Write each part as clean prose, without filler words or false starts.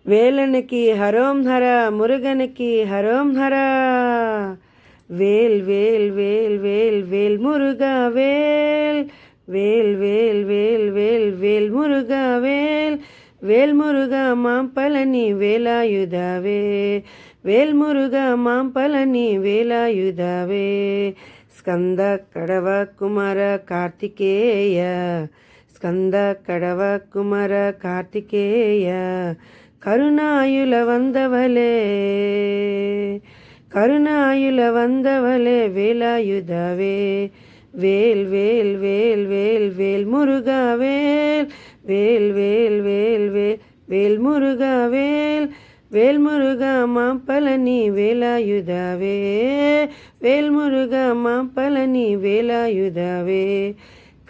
வேலனுக்கு ஹரோம் ஹர, முருகனுக்கு ஹரோம் ஹர. வேல் வேல் வேல் வேல் வேல் முருகா வேல். வேல் வேல் வேல் வேல் வேல் முருகா வேல். வேல் முருகா மாம்பழனி வேலாயுதாவே. வேல் முருகா மாம்பழனி வேலாயுதாவே. స్కంద కడవ కుమార కార్తికేయ. స్కంద కడవ కుమార కార్తికేయ. కరుణాయుల వందవలే. కరుణాయుల వందవలే వేలాయుధవే. వేల్ వేల్ వేల్ వేల్ వేల్ మురుగా వేల్. వేల్ వేల్ వేల్ వేల్ వేల్ మురుగా వేల్. వేల్ మురుగా మాంపళని వేలాయుధవే. వేల్ మురుగా మాంపళని వేలాయుధవే.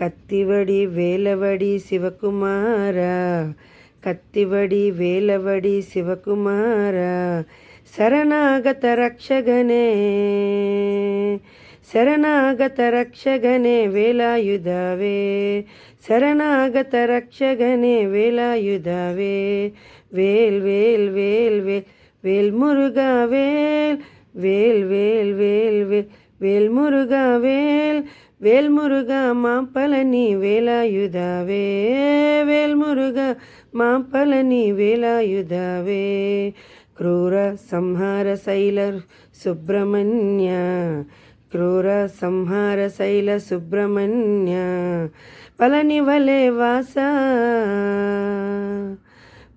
కత్తివడి వేలవడి శివకుమార. కత్తివడి వేలవడి శివకుమార. శరణాగత రక్షగనే. శరణాగత రక్షగనే వేలాయుధవే. శరణాగత రక్షగనే వేలాయుధవే. వేల్ వేల్ వేల్ వేల్ వేల్ మురుగా వేల్. వేల్ వేల్ వేల్ వేల్ వేల్ మురుగా వేల్. వేల్ మురుగా మాంపళని వేలాయుధవే. వేల్ మురుగా మాంపళని వేలాయుధవే. క్రూర సంహార శైల సుబ్రహ్మణ్య. క్రూర సంహార శైల సుబ్రహ్మణ్య. పళని వలే వాస.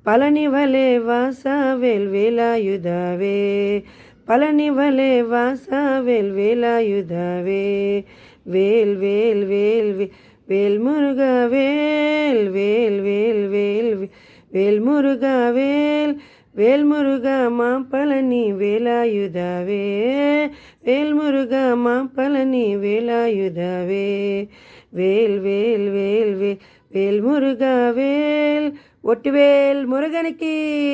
పళని వలే వాస వేల్ వేలాయుధవే. పళని వలే వాస వేల్ వేలాయుధవే. వేల్ వేల్ వేల్ వేల్ వేల్ మురుగా వేల్. వేల్ వేల్ వేల్ వేల్ మురుగా వేల్. వేల్ మురుగా మాంపళని వేలాయుధవే. వేల్ మురుగా మాంపళని వేలాయుధవే. వేల్ వేల్ వేల్ వేల్ వేల్ మురుగా వేల్. ఒట్టివేల్ మురుగనికి.